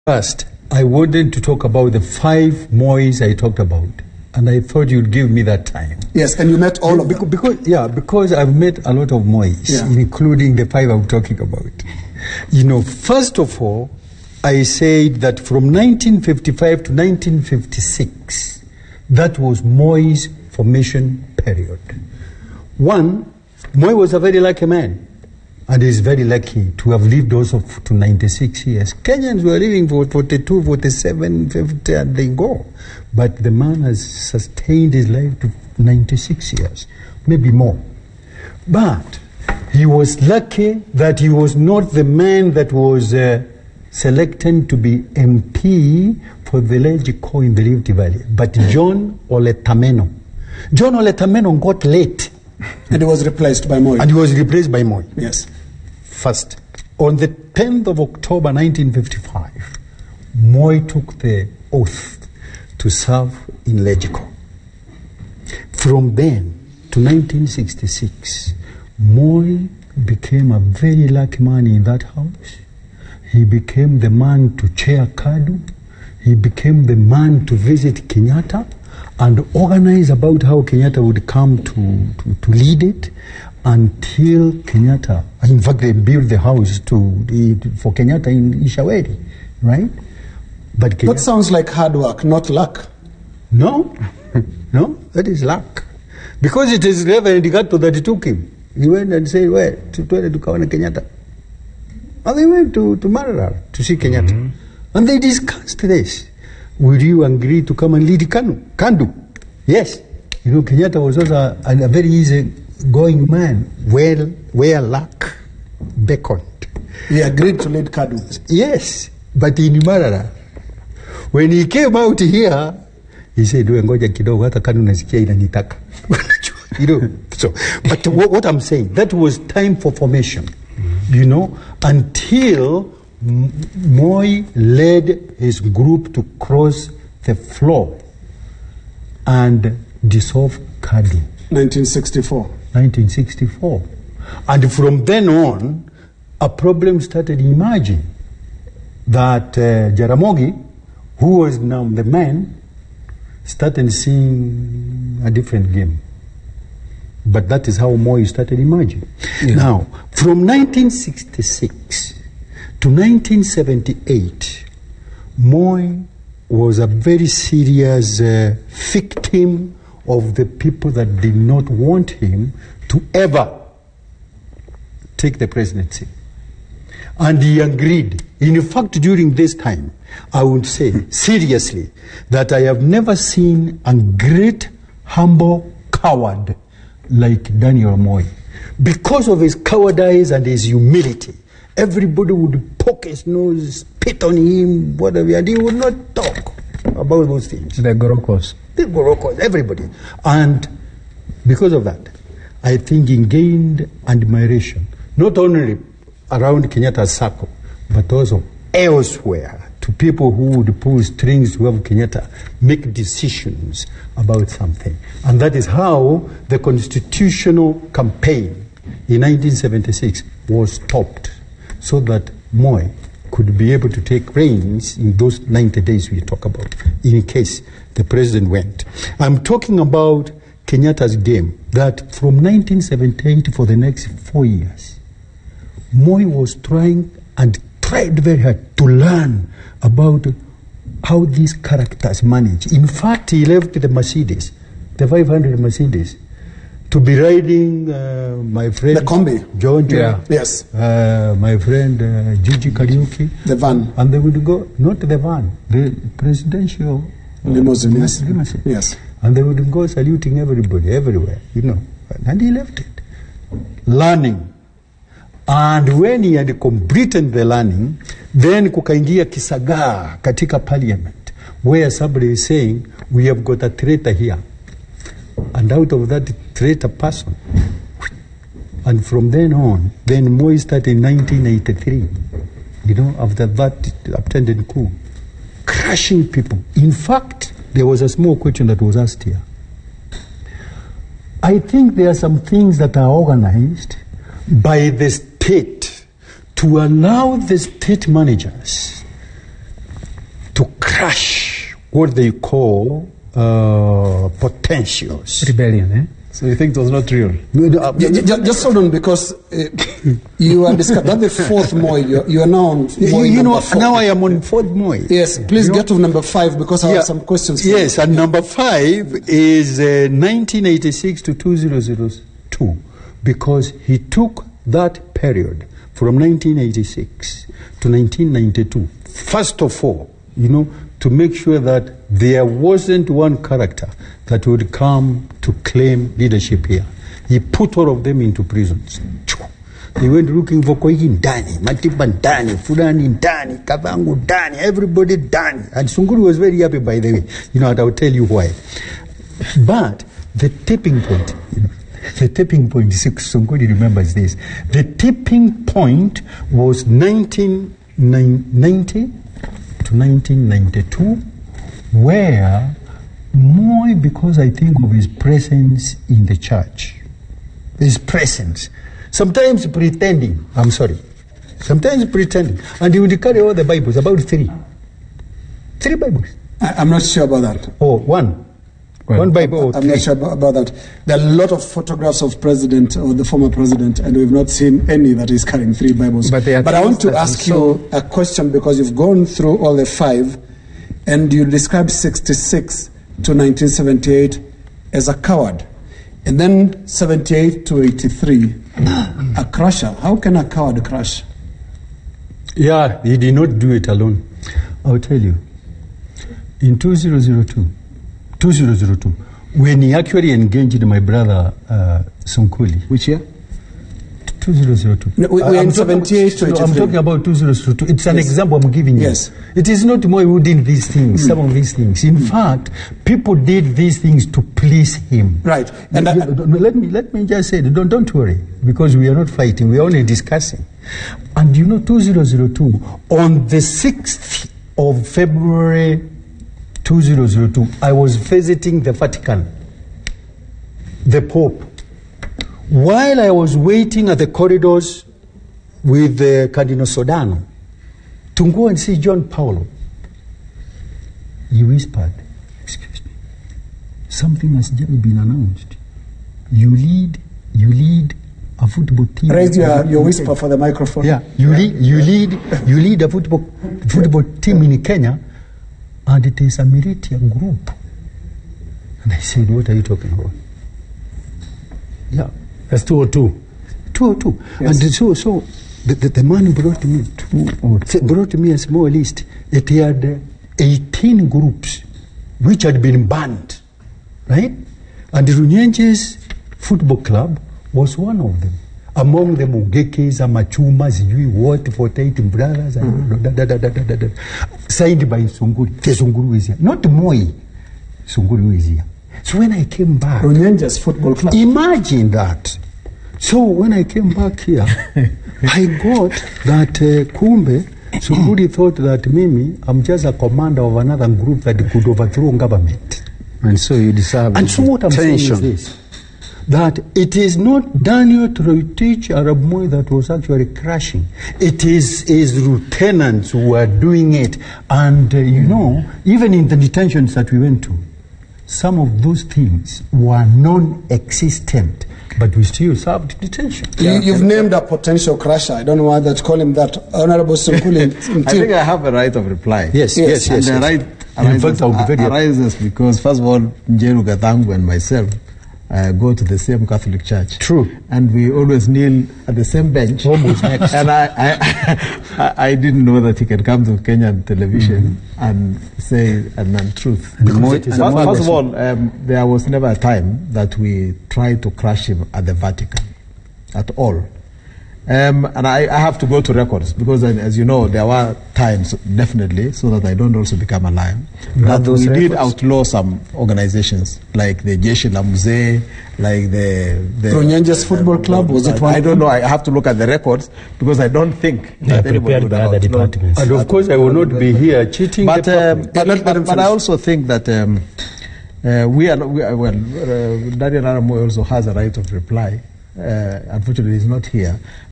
First, I wanted to talk about the 5 Mois I talked about, and I thought you'd give me that time. Yes, and you met all of them. Because I've met a lot of Mois, including the 5 I'm talking about. You know, first of all, I said that from 1955 to 1956, that was Moi's formation period. One, Moi was a very lucky man. And he's very lucky to have lived also to 96 years. Kenyans were living for 42, 47, 50, and they go. But the man has sustained his life to 96 years, maybe more. But he was lucky that he was not the man that was selected to be MP for village core in the Rift Valley, but John Oletameno. John Oletameno got late. And he was replaced by Moi. And he was replaced by Moi. Yes. First, on the 10th of October 1955, Moi took the oath to serve in Legico. From then to 1966, Moi became a very lucky man in that house. He became the man to chair KADU. He became the man to visit Kenyatta and organize about how Kenyatta would come to lead it until Kenyatta, in fact, they built the house for Kenyatta in Ishaweri, right? But that sounds like hard work, not luck. No, no, that is luck. Because it is Reverend Gato that took him. He went and said, where? To Kawana Kenyatta. And they went to Marara to see Kenyatta. Mm-hmm. And they discussed this. Will you agree to come and lead Kandu? Yes. You know, Kenyatta was also a very easy-going man, where luck beckoned. He agreed to lead Kandu. Yes, but in Marara, when he came out here, he said, ngoja kidogo hata Kandu nasikia inanitaka. You know, so, but what I'm saying, that was time for formation, you know, until Moi led his group to cross the floor and dissolve KADU. 1964. 1964. And from then on, a problem started emerging that Jaramogi, who was now the man, started seeing a different game. But that is how Moi started emerging. Yeah. Now, from 1966 to 1978, Moi was a very serious victim of the people that did not want him to ever take the presidency. And he agreed. In fact, during this time, I would say seriously that I have never seen a great, humble coward like Daniel Moi. Because of his cowardice and his humility, everybody would poke his nose, spit on him, whatever, and he would not talk about those things. The Gorokos, everybody. And because of that, I think he gained admiration, not only around Kenyatta's circle, but also elsewhere, to people who would pull strings to have Kenyatta make decisions about something. And that is how the constitutional campaign in 1976 was stopped, so that Moi could be able to take reins in those 90 days we talk about, in case the president went. I'm talking about Kenyatta's game, that from 1978 for the next 4 years, Moi was trying and tried very hard to learn about how these characters manage. In fact, he left the Mercedes, the 500 Mercedes, to be riding my friend... The combi. John. Yeah. Yes. My friend Gigi Kariuki. The van. And they would go, not the van, the presidential... limousine. Yes. And they would go saluting everybody, everywhere, you know. And he left it. Learning. And when he had completed the learning, then kukaingia kisagaa katika parliament, where somebody is saying, we have got a traitor here. And out of that traitor person, and from then on, then Moi started in 1983, you know, after that attended coup, crushing people. In fact, there was a small question that was asked here. I think there are some things that are organized by the state to allow the state managers crush what they call potentials. Rebellion, eh? So you think it was not real? Just hold on, because you are discussing that the fourth MOI. You are now on MOI number 4. Now I am on fourth MOI. Yes, please get to number 5, because I have some questions. Yes, and number 5 is 1986 to 2002, because he took that period from 1986 to 1992. First of all, to make sure that there wasn't one character that would come to claim leadership here. He put all of them into prisons. They went looking for Koigi Ndani, Matiba Ndani, Fulani Ndani, Kathangu Ndani, everybody Ndani. And Sunguru was very happy, by the way. And I'll tell you why. But the tipping point, Sunguru remembers this, the tipping point was 1990 to 1992, where Moi, because I think of his presence in the church, his presence, sometimes pretending, and he would carry all the Bibles, about 3 Bibles. I'm not sure about that. Oh, one Bible. I'm not sure about that. There are a lot of photographs of president or the former president, and we've not seen any that is carrying 3 Bibles. But I want to ask you a question, because you've gone through all the 5, and you described 66 to 1978 as a coward, and then 78 to 83 a crusher. How can a coward crush? Yeah, he did not do it alone. I'll tell you. In 2002, when he actually engaged my brother Sunkuli. Which year? 2002. No, we're in 78 to 83. I'm talking about 2002. It's an example I'm giving you. Yes. It is not Moi who did these things, some of these things. In fact, people did these things to please him. Right. And let me just say, don't worry, because we are not fighting, we are only discussing. And 2002, on the 6th of February 2002, I was visiting the Vatican, the Pope. While I was waiting at the corridors with Cardinal Sodano to go and see John Paulo, he whispered, "Excuse me, something has just been announced. You lead a football team." Raise your whisper for the microphone. Yeah, you lead a football team in Kenya, and it is a militia group. And I said, "What are you talking about?" Yeah. That's 202. 202. Yes. And so the man brought me a small list. It had 18 groups which had been banned, right? And the Runyenjes Football Club was one of them. Among them, Ugekes, Amachumas, what, 48 brothers, and signed by Sunguru. Sunguru is here. Not Moi. Sunguru is here. So when I came back, Runyenjes Football Club. Imagine that. So when I came back here, I got that Kumbe, Sunguri thought that Mimi, I'm just a commander of another group that could overthrow government. And so you deserve. And so what I'm saying is this, that it is not Daniel Troitich Arab Moi that was actually crashing. It is his lieutenants who were doing it. And even in the detentions that we went to, some of those things were non-existent, but we still served detention. You've named a potential crusher. I don't know why to call him that. Honorable Sunkuli. I think I have a right of reply. Yes. And the right arises because, first of all, Njeru Kathangu and myself go to the same Catholic church. True. And we always kneel at the same bench. Almost next. And I didn't know that he can come to Kenyan television and say an untruth. First of all, there was never a time that we tried to crush him at the Vatican at all. And I have to go to records because, as you know, there were times, definitely, so that I don't also become a liar, that we did outlaw some organizations like the Jeshi la Mzee, like the Runyenjes Football Club. Was it one? I don't know. I have to look at the records because I don't think they are prepared by other departments. And of course, I will not be here cheating. But I also think that Daniel Aramo also has a right of reply. Unfortunately, he's not here.